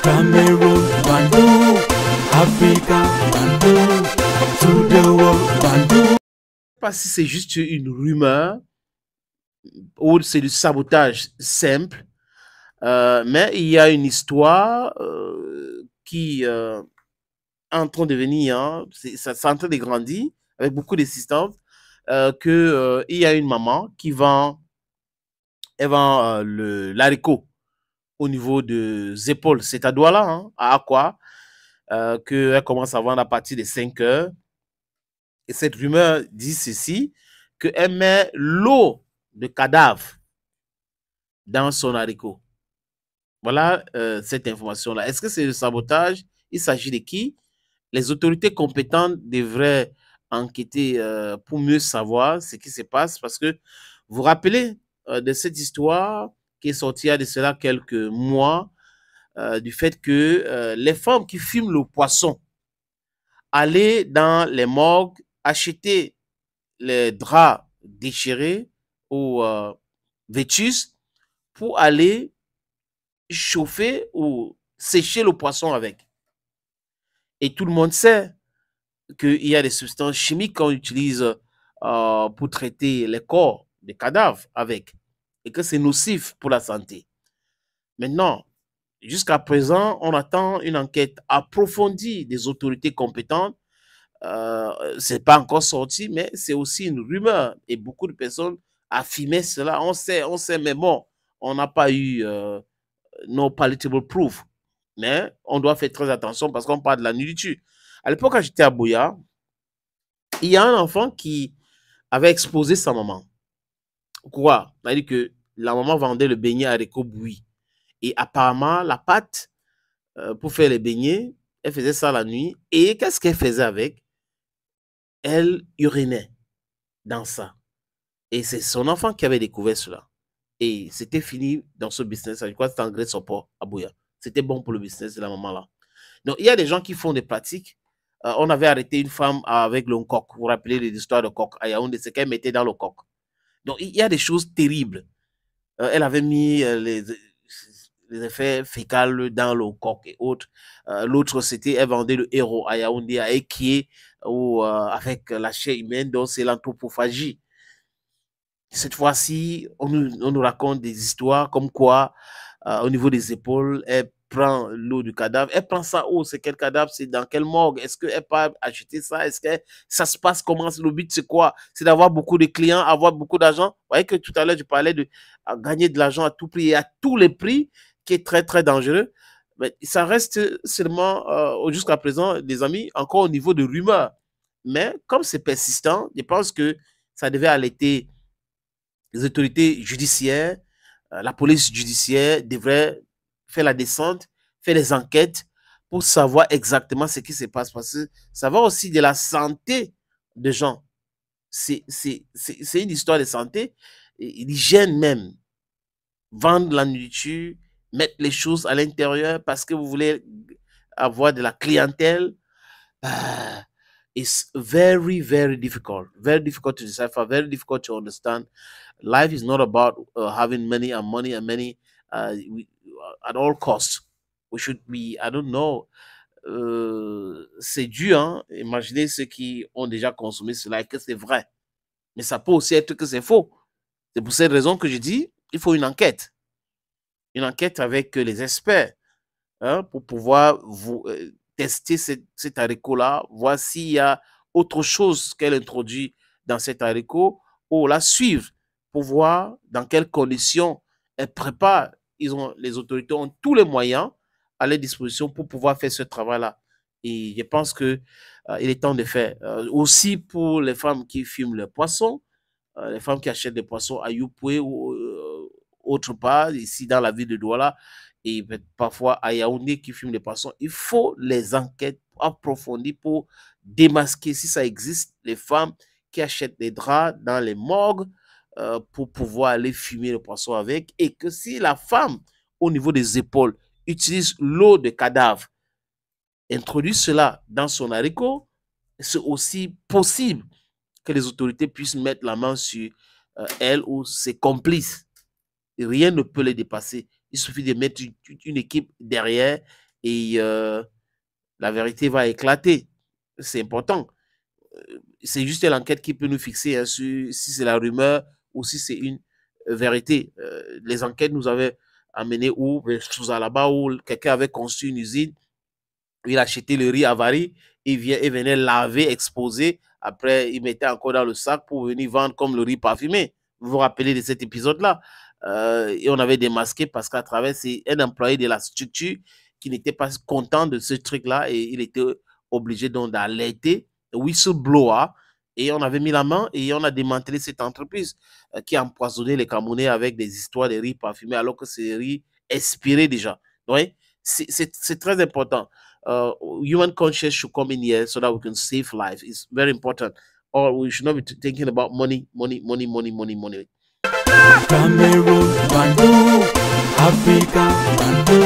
Cameroon, Bandung, Africa, Bandung, to the world, Bandung. Je ne sais pas si c'est juste une rumeur ou c'est du sabotage simple, mais il y a une histoire qui est en train de venir, hein, c'est en train de grandir avec beaucoup d'assistance, il y a une maman qui vend, elle vend l'haricot au niveau des épaules, c'est à Douala, hein, à Aqua, qu'elle commence à vendre à partir de 5 heures. Et cette rumeur dit ceci, qu'elle met l'eau de cadavre dans son haricot. Voilà cette information-là. Est-ce que c'est le sabotage? Il s'agit de qui? Les autorités compétentes devraient enquêter pour mieux savoir ce qui se passe, parce que vous vous rappelez de cette histoire qui est sortie il y a de cela quelques mois, du fait que les femmes qui fument le poisson allaient dans les morgues acheter les draps déchirés ou vétus pour aller chauffer ou sécher le poisson avec. Et tout le monde sait qu'il y a des substances chimiques qu'on utilise pour traiter les corps des cadavres avec, et que c'est nocif pour la santé. Maintenant, jusqu'à présent, on attend une enquête approfondie des autorités compétentes. C'est pas encore sorti, mais c'est aussi une rumeur. Et beaucoup de personnes affirmaient cela. On sait, mais bon, on n'a pas eu no palatable proof. Mais on doit faire très attention parce qu'on parle de la nourriture. À l'époque, quand j'étais à Boya, il y a un enfant qui avait exposé sa maman. Quoi? C'est-à-dire que la maman vendait le beignet haricot bouilli. Et apparemment, la pâte pour faire les beignets, elle faisait ça la nuit. Et qu'est-ce qu'elle faisait avec? Elle urinait dans ça. Et c'est son enfant qui avait découvert cela. Et c'était fini dans ce business. Je crois que c'était en Grèce Sopor à Bouya. C'était bon pour le business de la maman là. Donc, il y a des gens qui font des pratiques. On avait arrêté une femme avec le coq. Vous vous rappelez l'histoire de coq à Yaoundé, c'est qu'elle mettait dans le coq. Donc, il y a des choses terribles. Elle avait mis les effets fécals dans le coq et autres. L'autre, c'était, elle vendait le héros à Yaoundé, à Ekié, ou avec la chair humaine, donc c'est l'anthropophagie. Cette fois-ci, on nous raconte des histoires comme quoi, au niveau des épaules, elle prend l'eau du cadavre. Elle prend ça où? C'est quel cadavre? C'est dans quelle morgue? Est-ce qu'elle peut acheter ça? Est-ce que ça se passe comment? Le but, c'est quoi? C'est d'avoir beaucoup de clients, avoir beaucoup d'argent. Vous voyez que tout à l'heure, je parlais de gagner de l'argent à tout prix et à tous les prix, qui est très, très dangereux. Mais ça reste seulement, jusqu'à présent, les amis, encore au niveau de rumeurs. Mais comme c'est persistant, je pense que ça devait allaiter les autorités judiciaires, la police judiciaire devrait faire la descente, faire les enquêtes pour savoir exactement ce qui se passe. Parce que ça va aussi de la santé des gens. C'est une histoire de santé, l'hygiène même. Vendre la nourriture, mettre les choses à l'intérieur parce que vous voulez avoir de la clientèle. It's very, very difficult to decipher, very difficult to understand. Life is not about having money and money at all costs. We should be, I don't know, c'est dur, hein? Imaginez ceux qui ont déjà consommé cela et que c'est vrai. Mais ça peut aussi être que c'est faux. C'est pour cette raison que je dis, il faut une enquête. Une enquête avec les experts, hein, pour pouvoir tester cet haricot-là, voir s'il y a autre chose qu'elle introduit dans cet haricot, ou la suivre pour voir dans quelles conditions elle prépare. Les autorités ont tous les moyens à leur disposition pour pouvoir faire ce travail-là. Et je pense qu'il est temps de faire. Aussi pour les femmes qui fument le poisson, les femmes qui achètent des poissons à Youpoué ou autre part, ici dans la ville de Douala, et parfois à Yaoundé qui fument les poissons, il faut les enquêtes approfondies pour démasquer, si ça existe, les femmes qui achètent des draps dans les morgues pour pouvoir aller fumer le poisson avec, et que si la femme, au niveau des épaules, utilise l'eau de cadavre, introduit cela dans son haricot, c'est aussi possible que les autorités puissent mettre la main sur elle ou ses complices. Et rien ne peut les dépasser. Il suffit de mettre une équipe derrière et la vérité va éclater. C'est important. C'est juste l'enquête qui peut nous fixer hein, sur si c'est la rumeur ou si c'est une vérité. Les enquêtes nous avaient amené où, là-bas, où quelqu'un avait construit une usine, il achetait le riz avarié, il venait laver, exposer, après il mettait encore dans le sac pour venir vendre comme le riz parfumé. Vous vous rappelez de cet épisode-là? Et on avait démasqué parce qu'à travers, c'est un employé de la structure qui n'était pas content de ce truc-là et il était obligé donc d'alerter whistleblower et on avait mis la main et on a démantelé cette entreprise qui a empoisonné les Camerounais avec des histoires de riz parfumé alors que c'est riz expiré déjà. Donc, c'est très important. Human conscience should come in here so that we can save life. It's very important. Or we should not be thinking about money. Cameroon, Bantu, Africa, Bantu,